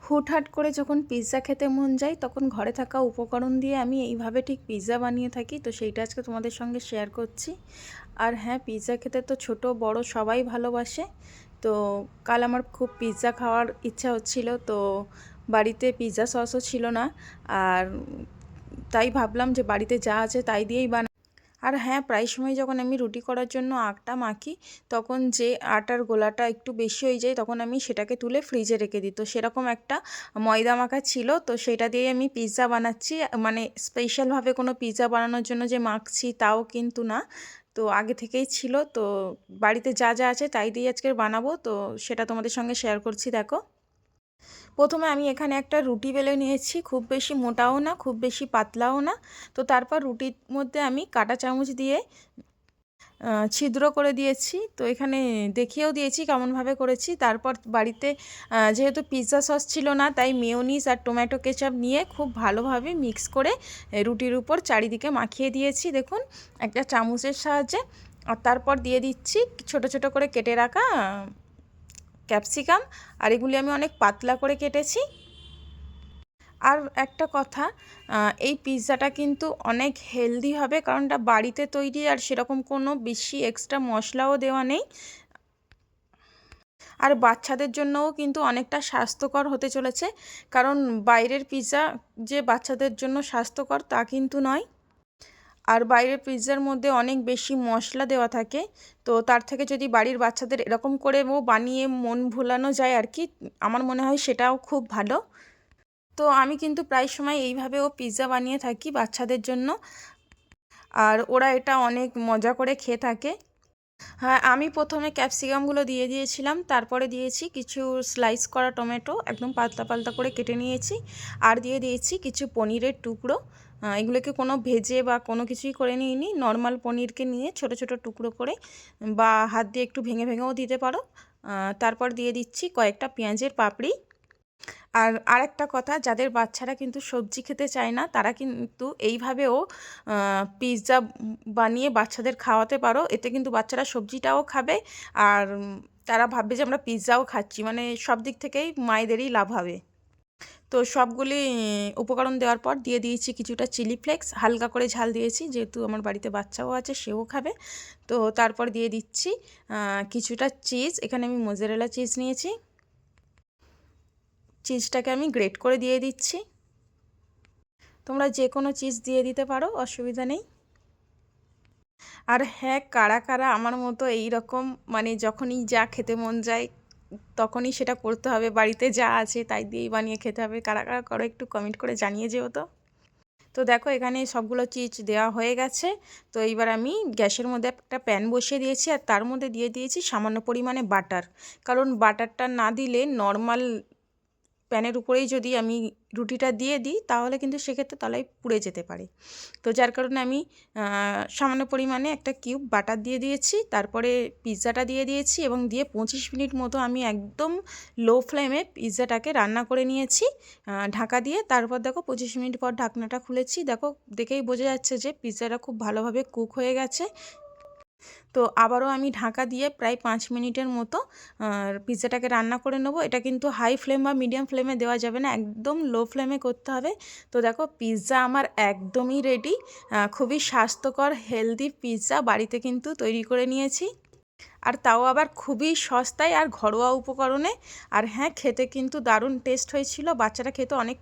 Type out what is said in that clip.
হুটহাট করে যখন পিৎজা খেতে মন যায় তখন ঘরে থাকা উপকরণ দিয়ে আমি এইভাবে ঠিক পিৎজা বানিয়ে থাকি। তো সেইটা আজকে তোমাদের সঙ্গে শেয়ার করছি। আর হ্যাঁ, পিৎজা খেতে তো ছোট বড় সবাই ভালোবাসে। তো কাল আমার খুব পিৎজা খাওয়ার ইচ্ছা হচ্ছিল, তো বাড়িতে পিৎজা সসও ছিল না। আর তাই ভাবলাম যে বাড়িতে যা আছে তাই দিয়েই আর হ্যাঁ, প্রায় সময় যখন আমি রুটি করার জন্য আটা মাখি তখন যে আটার গোলাটা একটু বেশি হয়ে যায় তখন আমি সেটাকে তুলে ফ্রিজে রেখে দিই। তো সেরকম একটা ময়দা মাখা ছিল, তো সেটা দিয়ে আমি পিৎজা বানাচ্ছি। মানে স্পেশালভাবে কোনো পিৎজা বানানোর জন্য যে মাখছি তাও কিন্তু না, তো আগে থেকেই ছিল। তো বাড়িতে যা যা আছে তাই দিয়ে আজকে বানাবো, তো সেটা তোমাদের সঙ্গে শেয়ার করছি। দেখো, প্রথমে আমি এখানে একটা রুটি বেলে নিয়েছি, খুব বেশি মোটাও না খুব বেশি পাতলাও না। তো তারপর রুটির মধ্যে আমি কাঁটা চামচ দিয়ে ছিদ্র করে দিয়েছি। তো এখানে দেখিয়েও দিয়েছি কেমনভাবে করেছি। তারপর বাড়িতে যেহেতু পিৎজা সস ছিল না, তাই মেয়োনিজ আর টমেটো কেচাপ নিয়ে খুব ভালোভাবে মিক্স করে রুটির উপর চারিদিকে মাখিয়ে দিয়েছি দেখুন, একটা চামচের সাহায্যে। আর তারপর দিয়ে দিচ্ছি ছোট ছোট করে কেটে রাখা ক্যাপসিকাম। আর এগুলি আমি অনেক পাতলা করে কেটেছি। আর একটা কথা, এই পিৎজাটা কিন্তু অনেক হেলদি হবে, কারণ এটা বাড়িতে তৈরি আর সেরকম কোনো বেশি এক্সট্রা মশলাও দেওয়া নেই। আর বাচ্চাদের জন্যও কিন্তু অনেকটা স্বাস্থ্যকর হতে চলেছে, কারণ বাইরের পিৎজা যে বাচ্চাদের জন্য স্বাস্থ্যকর তা কিন্তু নয়। আর বাইরের পিৎজার মধ্যে অনেক বেশি মশলা দেওয়া থাকে। তো তার থেকে যদি বাড়ির বাচ্চাদের এরকম করেও বানিয়ে মন ভোলানো যায় আর কি, আমার মনে হয় সেটাও খুব ভালো। তো আমি কিন্তু প্রায় সময় এইভাবেও পিৎজা বানিয়ে থাকি বাচ্চাদের জন্য, আর ওরা এটা অনেক মজা করে খেয়ে থাকে। হ্যাঁ, আমি প্রথমে ক্যাপসিকামগুলো দিয়ে দিয়েছিলাম, তারপরে দিয়েছি কিছু স্লাইস করা টমেটো, একদম পাতলা পাতলা করে কেটে নিয়েছি। আর দিয়ে দিয়েছি কিছু পনিরের টুকরো। এগুলোকে কোনো ভেজে বা কোনো কিছুই করে নিইনি, নর্মাল পনিরকে নিয়ে ছোট ছোট টুকরো করে বা হাত দিয়ে একটু ভেঙে ভেঙেও দিতে পারো। তারপর দিয়ে দিচ্ছি কয়েকটা পেঁয়াজের পাপড়ি। আর আরেকটা কথা, যাদের বাচ্চারা কিন্তু সবজি খেতে চায় না তারা কিন্তু এইভাবেও পিৎজা বানিয়ে বাচ্চাদের খাওয়াতে পারো। এতে কিন্তু বাচ্চারা সবজিটাও খাবে, আর তারা ভাববে যে আমরা পিৎজাও খাচ্ছি, মানে সব দিক থেকেই মায়েদেরই লাভ হবে। তো সবগুলি উপকরণ দেওয়ার পর দিয়ে দিয়েছি কিছুটা চিলি ফ্লেক্স, হালকা করে ঝাল দিয়েছি যেহেতু আমার বাড়িতে বাচ্চাও আছে, সেও খাবে। তো তারপর দিয়ে দিচ্ছি কিছুটা চিজ, এখানে আমি মোজারেলা চিজ নিয়েছি। চিজটাকে আমি গ্রেট করে দিয়ে দিচ্ছি। তোমরা যে কোনো চিজ দিয়ে দিতে পারো, অসুবিধা নেই। আর হ্যাঁ, কারা কারা আমার মতো এই রকম, মানে যখনই যা খেতে মন যায় তখনই সেটা করতে হবে, বাড়িতে যা আছে তাই দিয়েই বানিয়ে খেতে হবে, কারা কারা করো একটু কমেন্ট করে জানিয়ে যেও তো। তো দেখো, এখানে সবগুলো চিজ দেওয়া হয়ে গেছে। তো এইবার আমি গ্যাসের মধ্যে একটা প্যান বসিয়ে দিয়েছি, আর তার মধ্যে দিয়ে দিয়েছি সামান্য পরিমাণে বাটার। কারণ বাটারটা না দিলে নর্মাল প্যানের উপরেই যদি আমি রুটিটা দিয়ে দিই তাহলে কিন্তু সেক্ষেত্রে তলায় পুড়ে যেতে পারে। তো যার কারণে আমি সামান্য পরিমাণে একটা কিউব বাটার দিয়ে দিয়েছি, তারপরে পিৎজাটা দিয়ে দিয়েছি এবং দিয়ে 25 মিনিট মতো আমি একদম লো ফ্লেমে পিৎজাটাকে রান্না করে নিয়েছি ঢাকা দিয়ে। তারপর দেখো 25 মিনিট পর ঢাকনাটা খুলেছি, দেখো দেখেই বোঝা যাচ্ছে যে পিৎজাটা খুব ভালোভাবে কুক হয়ে গেছে। তো আবারও আমি ঢাকা দিয়ে প্রায় 5 মিনিটের মতো পিৎজাটাকে রান্না করে নেবো। এটা কিন্তু হাই ফ্লেম বা মিডিয়াম ফ্লেমে দেওয়া যাবে না, একদম লো ফ্লেমে করতে হবে। তো দেখো, পিৎজা আমার একদমই রেডি। খুবই স্বাস্থ্যকর হেলদি পিৎজা বাড়িতে কিন্তু তৈরি করে নিয়েছি, আর তাও আবার খুবই সস্তায় আর ঘরোয়া উপকরণে। আর হ্যাঁ, খেতে কিন্তু দারুণ টেস্ট হয়েছিল, বাচ্চারা খেতে অনেক